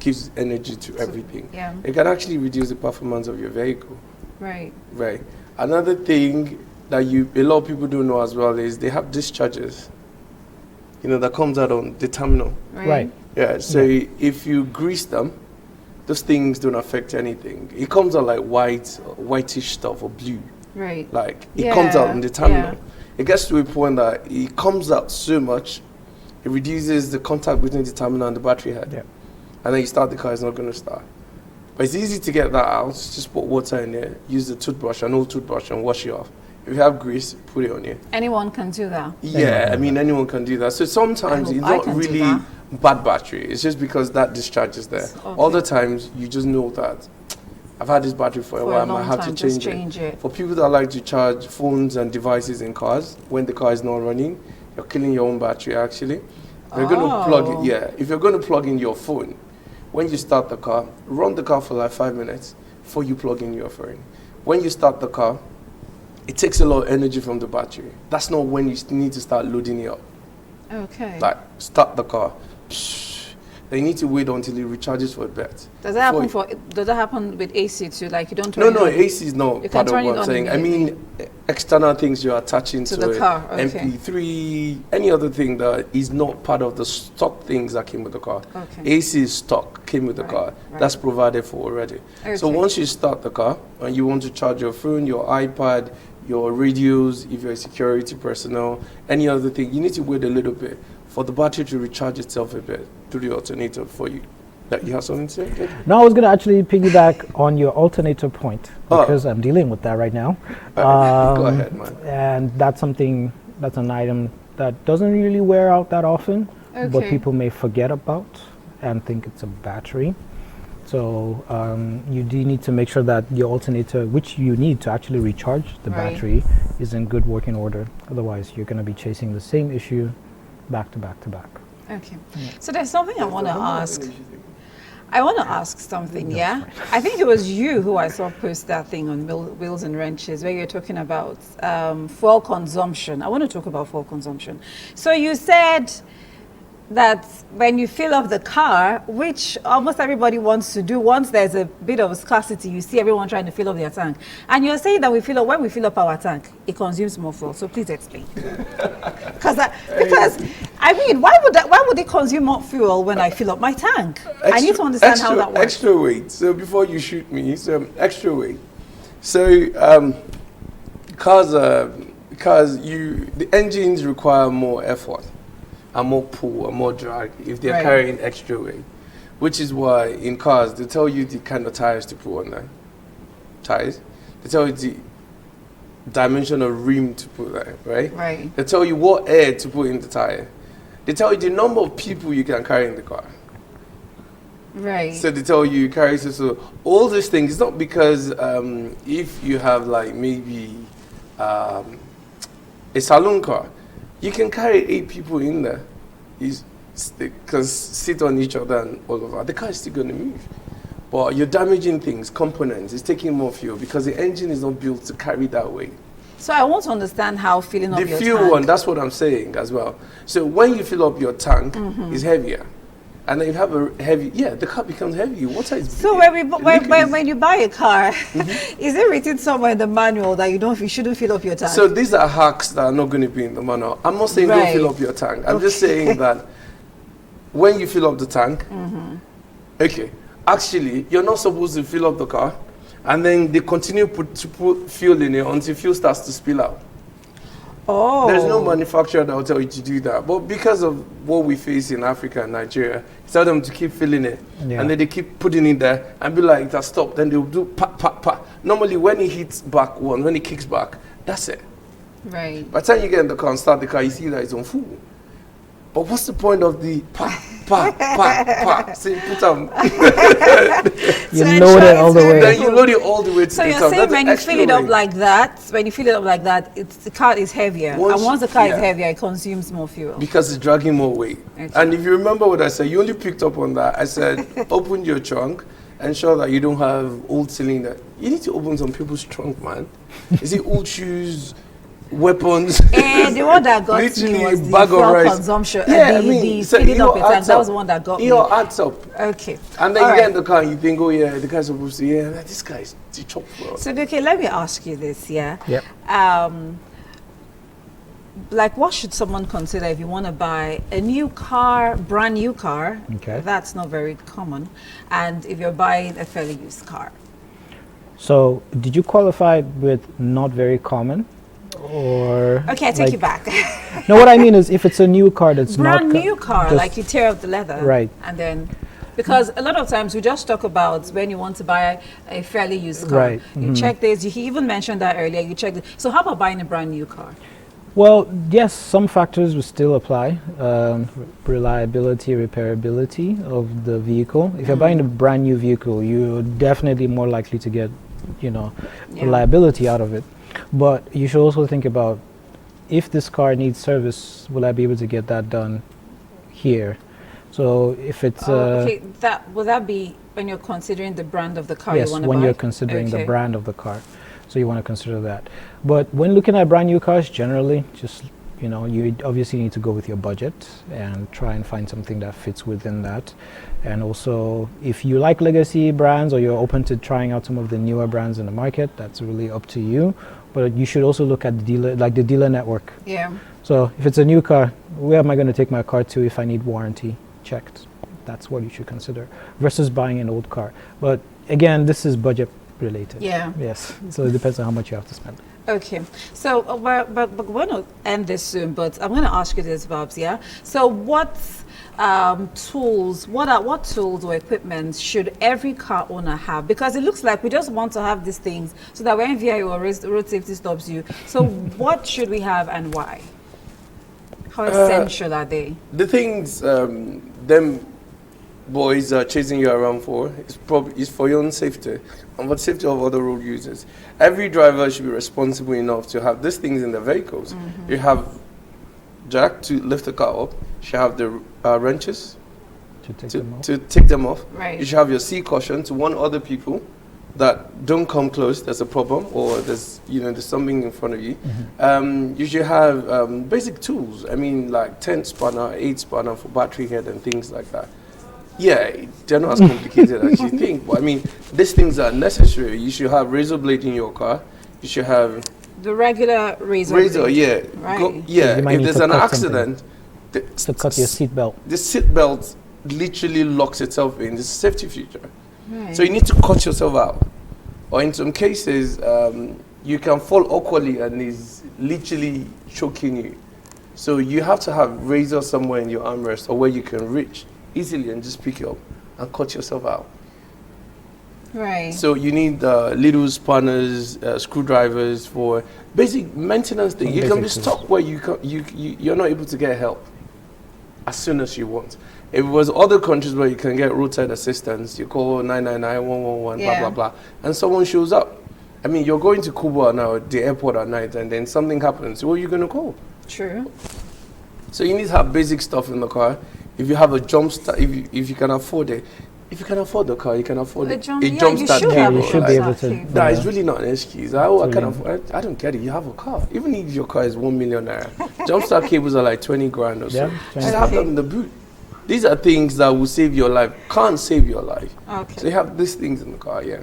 gives energy to everything. Yeah. It can actually reduce the performance of your vehicle. Right. Right. Another thing that a lot of people don't know as well is they have discharges, that comes out on the terminal. Right. Yeah, so if you grease them, those things don't affect anything. It comes out like whitish stuff or blue. Right. Like, it comes out on the terminal. Yeah. It gets to a point that it comes out so much, it reduces the contact between the terminal and the battery head. Yeah. And then you start the car, it's not going to start. But it's easy to get that out. Just put water in there, use the toothbrush, an old toothbrush, and wash it off. If you have grease, put it on you. Anyone can do that? Yeah, I mean, anyone can do that. So sometimes it's not really bad battery. It's just because that discharge is there. Okay. Other times, you just know that I've had this battery for a while, I might have to change it. For people that like to charge phones and devices in cars, when the car is not running, you're killing your own battery, actually. You're going to plug it, if you're going to plug in your phone, when you start the car, run the car for like 5 minutes before you plug in your phone. When you start the car, it takes a lot of energy from the battery. That's not when you need to start loading it up. Okay. Like, start the car. Then you need to wait until it recharges for a bit. Does that happen with AC too? Like, you don't turn No, AC is not part of what I'm saying. I mean, external things you're attaching to the car. Okay. MP3, any other thing that is not part of the stock things that came with the car. Okay. AC is stock, came with the car. Right. That's provided for already. Okay. So once you start the car and you want to charge your phone, your iPad, your radios, if you're a security personnel, any other thing, you need to wait a little bit for the battery to recharge itself a bit through the alternator for you. You have something to say? No, I was going to actually piggyback on your alternator point because I'm dealing with that right now. Go ahead, man. And that's an item that doesn't really wear out that often, but people may forget about and think it's a battery. So you do need to make sure that your alternator, which you need to actually recharge the battery, is in good working order. Otherwise, you're going to be chasing the same issue back to back to back. Okay. Yeah. So there's something I want to ask. I want to ask something, yeah? I think it was you who I saw post that thing on Wheels and Wrenches where you're talking about fuel consumption. I want to talk about fuel consumption. So you said that when you fill up the car, which almost everybody wants to do, once there's a bit of scarcity, you see everyone trying to fill up their tank. And you're saying that when we fill up our tank, it consumes more fuel. So please explain. Because I mean, why would it consume more fuel when I fill up my tank? I need to understand how that works. Extra weight. So before you shoot me, extra weight. So cars, the engines require more effort and more pull and more drag if they're carrying extra weight, which is why in cars they tell you the kind of tires to put on there. Tires. They tell you the dimension of rim to put there, right? Right. They tell you what air to put in the tire. They tell you the number of people you can carry in the car. Right. So they tell you carry so all these things. It's not because if you have like maybe a saloon car, you can carry 8 people in there. They can sit on each other and all of that. The car is still going to move. But you're damaging things, components. It's taking more fuel because the engine is not built to carry that weight. So I want to understand how filling up The your fuel tank. one, that's what I'm saying as well. So when you fill up your tank, it's heavier. And then you have a heavy, the car becomes heavy. Water is So when you buy a car, is it written somewhere in the manual that you shouldn't fill up your tank? So these are hacks that are not going to be in the manual. I'm not saying don't fill up your tank. I'm just saying that when you fill up the tank, okay, actually, you're not supposed to fill up the car, and then they continue to put fuel in it until fuel starts to spill out. Oh. There's no manufacturer that will tell you to do that. But because of what we face in Africa and Nigeria, tell them to keep filling it. And then they keep putting it there and be like, that stop. Then they'll do pa, pa, pa. Normally, when it hits back once, when it kicks back, that's it. Right. By the time you get in the car and start the car, you see that it's on full. But what's the point of the pa, pa, pa, pa? So you put them. You load it all the way. Then you load it all the way to So the you're car. saying That's when you extra fill it up weight. like that, the car is heavier. And once the car is heavier, it consumes more fuel. Because it's dragging more weight. Okay. And if you remember what I said, you only picked up on that. I said, open your trunk, ensure that you don't have old cylinder. You need to open some people's trunk, man. Is it old shoes, weapons? And the one that got me was the bag of fuel rice. consumption. Yeah, So filling up your tank, that was the one that got me. It all adds up. Okay. And then All you right. get in the car and you think, oh yeah, the guy's supposed to, this guy's the chop for us. So, okay, let me ask you this, Yep. Like, what should someone consider if you want to buy a new car, brand new car? Okay. That's not very common. And if you're buying a fairly used car. So, did you qualify with not very common? Or Okay, I take you back. No, what I mean is if it's a new car that's Brand not new car, just- like you tear up the leather. Right. And then, because a lot of times we just talk about when you want to buy a fairly used car. Right. You check this, you even mentioned that earlier, you check this. So how about buying a brand new car? Well, yes, some factors will still apply. Reliability, repairability of the vehicle. If you're buying a brand new vehicle, you're definitely more likely to get, reliability out of it. But you should also think about, if this car needs service, will I be able to get that done here? So if it's okay, will that be when you're considering the brand of the car yes, you want to buy? when you're considering the Okay. brand of the car. So you want to consider that. But when looking at brand new cars, generally, just, you obviously need to go with your budget and try and find something that fits within that. And also, if you like legacy brands or you're open to trying out some of the newer brands in the market, that's really up to you. But you should also look at the dealer network. Yeah. So if it's a new car, where am I going to take my car to if I need warranty checked? That's what you should consider versus buying an old car. But again, this is budget related. Yeah. Yes. So it depends on how much you have to spend. Okay, so but we're going to end this soon, but I'm going to ask you this, Babs, yeah? So what tools or equipment should every car owner have? Because it looks like we just want to have these things so that when VIO or road safety stops you. So what should we have and why? How essential are they? The things them boys are chasing you around for is for your own safety and for the safety of other road users. Every driver should be responsible enough to have these things in their vehicles. You have jack to lift the car up. You should have the wrenches to take them off. Right. You should have your C caution to warn other people that don't come close, there's a problem, or there's something in front of you. You should have basic tools. I mean, like 10 spanner, 8 spanner for battery head and things like that. Yeah, they're not as complicated as you think, but I mean, these things are necessary. You should have razor blade in your car. You should have the regular razor blade. Yeah. Right. If need there's to an cut accident, to cut your seat belt. the seat belt literally locks itself in. It's a safety feature. Right. So you need to cut yourself out. Or in some cases, you can fall awkwardly and it's literally choking you. So you have to have razor somewhere in your armrest or where you can reach easily and just pick it up and cut yourself out. Right. So you need little spanners, screwdrivers for basic maintenance thing. You can be stuck where you're not able to get help as soon as you want. If it was other countries where you can get roadside assistance, you call 999, 111, blah, blah, blah, and someone shows up. I mean, you're going to Cuba now, the airport at night, and then something happens. Who are you going to call? True. So you need to have basic stuff in the car. If you have a jump start, if you can afford it, If you can afford the car, you can afford A a jump start cable. You should be able to. That is really not an excuse. I can afford. I don't get it. You have a car, even if your car is 1 million naira. Jump start cables are like 20 grand or so. Just have them in the boot. These are things that will save your life. Can't save your life. Okay. So you have these things in the car, yeah.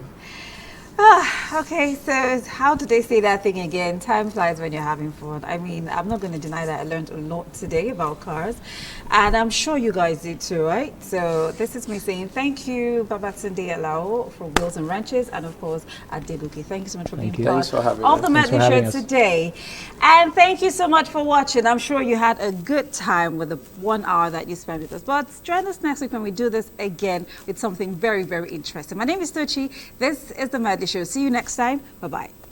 Okay, so how do they say that thing again? Time flies when you're having fun. I mean, I'm not going to deny that I learned a lot today about cars, and I'm sure you guys did too, right? So this is me saying thank you, Babatunde Alao from Wheels and Ranches, and of course, Adeluki. Thank you so much for being part of the Medley Show today. And thank you so much for watching. I'm sure you had a good time with the 1 hour that you spent with us. But join us next week when we do this again with something very, very interesting. My name is Tochi. This is the Medley Show. See you next time. Bye-bye.